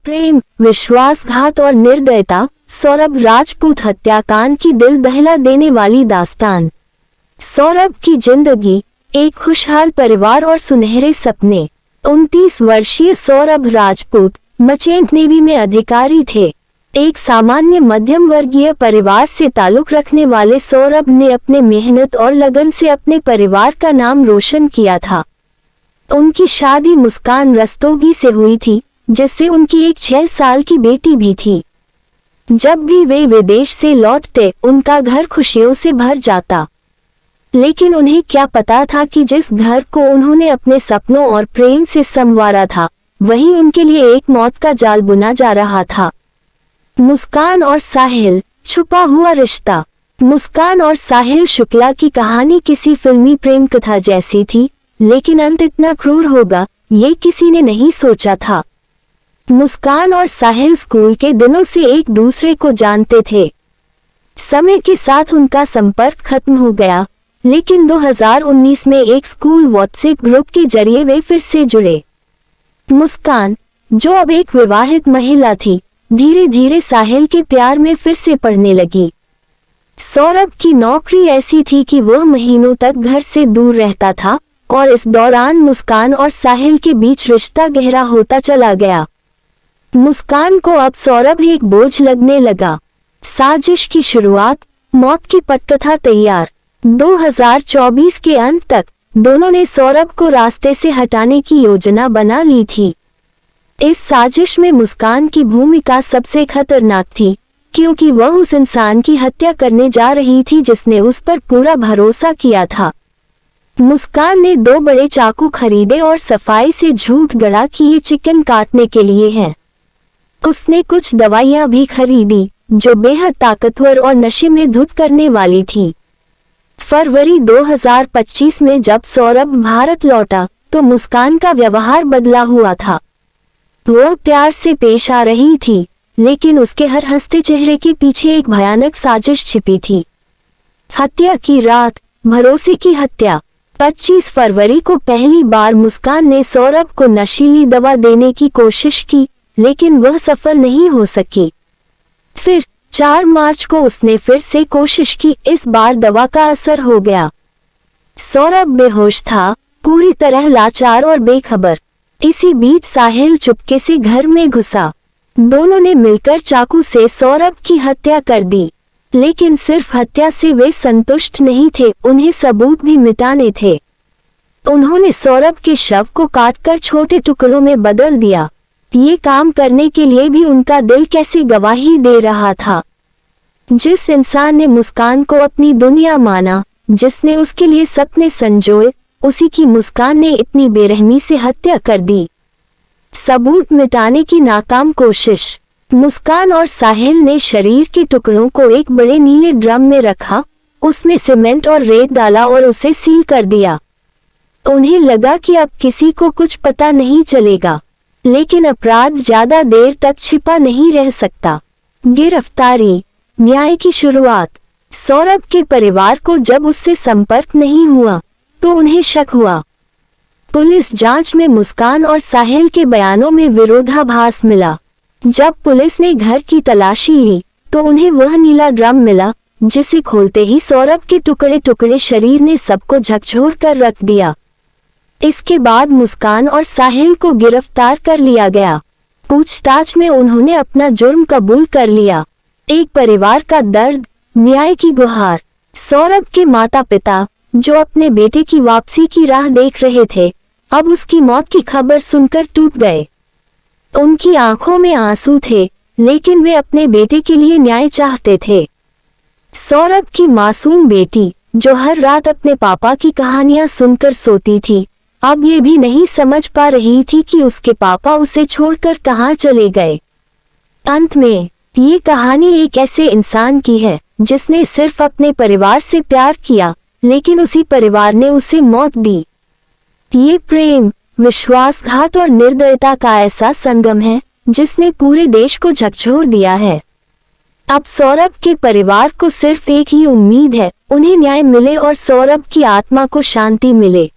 प्रेम, विश्वासघात और निर्दयता, सौरभ राजपूत हत्याकांड की दिल दहला देने वाली दास्तान। सौरभ की जिंदगी, एक खुशहाल परिवार और सुनहरे सपने। 29 वर्षीय सौरभ राजपूत मर्चेंट नेवी में अधिकारी थे। एक सामान्य मध्यम वर्गीय परिवार से ताल्लुक रखने वाले सौरभ ने अपने मेहनत और लगन से अपने परिवार का नाम रोशन किया था। उनकी शादी मुस्कान रस्तोगी से हुई थी, जिससे उनकी एक 6 साल की बेटी भी थी। जब भी वे विदेश से लौटते, उनका घर खुशियों से भर जाता। लेकिन उन्हें क्या पता था कि जिस घर को उन्होंने अपने सपनों और प्रेम से संवारा था, वहीं उनके लिए एक मौत का जाल बुना जा रहा था। मुस्कान और साहिल, छुपा हुआ रिश्ता। मुस्कान और साहिल शुक्ला की कहानी किसी फिल्मी प्रेम कथा जैसी थी, लेकिन अंत इतना क्रूर होगा, ये किसी ने नहीं सोचा था। मुस्कान और साहिल स्कूल के दिनों से एक दूसरे को जानते थे। समय के साथ उनका संपर्क खत्म हो गया, लेकिन 2019 में एक स्कूल व्हाट्सएप ग्रुप के जरिए वे फिर से जुड़े। मुस्कान, जो अब एक विवाहित महिला थी, धीरे धीरे साहिल के प्यार में फिर से पड़ने लगी। सौरभ की नौकरी ऐसी थी कि वह महीनों तक घर से दूर रहता था, और इस दौरान मुस्कान और साहिल के बीच रिश्ता गहरा होता चला गया। मुस्कान को अब सौरभ एक बोझ लगने लगा। साजिश की शुरुआत, मौत की पटकथा तैयार। 2024 के अंत तक दोनों ने सौरभ को रास्ते से हटाने की योजना बना ली थी। इस साजिश में मुस्कान की भूमिका सबसे खतरनाक थी, क्योंकि वह उस इंसान की हत्या करने जा रही थी जिसने उस पर पूरा भरोसा किया था। मुस्कान ने 2 बड़े चाकू खरीदे और सफाई से झूठ गढ़ा कि ये चिकन काटने के लिए है। उसने कुछ दवाइयां भी खरीदी, जो बेहद ताकतवर और नशे में धुत करने वाली थी। फरवरी 2025 में जब सौरभ भारत लौटा, तो मुस्कान का व्यवहार बदला हुआ था। वह प्यार से पेश आ रही थी, लेकिन उसके हर हंसते चेहरे के पीछे एक भयानक साजिश छिपी थी। हत्या की रात, भरोसे की हत्या। 25 फरवरी को पहली बार मुस्कान ने सौरभ को नशीली दवा देने की कोशिश की, लेकिन वह सफल नहीं हो सकी। फिर 4 मार्च को उसने फिर से कोशिश की। इस बार दवा का असर हो गया। सौरभ बेहोश था, पूरी तरह लाचार और बेखबर। इसी बीच साहिल चुपके से घर में घुसा। दोनों ने मिलकर चाकू से सौरभ की हत्या कर दी। लेकिन सिर्फ हत्या से वे संतुष्ट नहीं थे, उन्हें सबूत भी मिटाने थे। उन्होंने सौरभ के शव को काटकर छोटे टुकड़ों में बदल दिया। ये काम करने के लिए भी उनका दिल कैसे गवाही दे रहा था। जिस इंसान ने मुस्कान को अपनी दुनिया माना, जिसने उसके लिए सपने संजोए, उसी की मुस्कान ने इतनी बेरहमी से हत्या कर दी। सबूत मिटाने की नाकाम कोशिश। मुस्कान और साहिल ने शरीर के टुकड़ों को एक बड़े नीले ड्रम में रखा, उसमें सीमेंट और रेत डाला और उसे सील कर दिया। उन्हें लगा कि अब किसी को कुछ पता नहीं चलेगा, लेकिन अपराध ज्यादा देर तक छिपा नहीं रह सकता। गिरफ्तारी, न्याय की शुरुआत। सौरभ के परिवार को जब उससे संपर्क नहीं हुआ, तो उन्हें शक हुआ। पुलिस जांच में मुस्कान और साहिल के बयानों में विरोधाभास मिला। जब पुलिस ने घर की तलाशी ली, तो उन्हें वह नीला ड्रम मिला, जिसे खोलते ही सौरभ के टुकड़े टुकड़े शरीर ने सबको झकझोर कर रख दिया। इसके बाद मुस्कान और साहिल को गिरफ्तार कर लिया गया। पूछताछ में उन्होंने अपना जुर्म कबूल कर लिया। एक परिवार का दर्द, न्याय की गुहार। सौरभ के माता पिता, जो अपने बेटे की वापसी की राह देख रहे थे, अब उसकी मौत की खबर सुनकर टूट गए। उनकी आंखों में आंसू थे, लेकिन वे अपने बेटे के लिए न्याय चाहते थे। सौरभ की मासूम बेटी, जो हर रात अपने पापा की कहानियां सुनकर सोती थी, अब ये भी नहीं समझ पा रही थी कि उसके पापा उसे छोड़कर कहां चले गए। अंत में ये कहानी एक ऐसे इंसान की है, जिसने सिर्फ अपने परिवार से प्यार किया, लेकिन उसी परिवार ने उसे मौत दी। ये प्रेम, विश्वासघात और निर्दयता का ऐसा संगम है, जिसने पूरे देश को झकझोर दिया है। अब सौरभ के परिवार को सिर्फ एक ही उम्मीद है, उन्हें न्याय मिले और सौरभ की आत्मा को शांति मिले।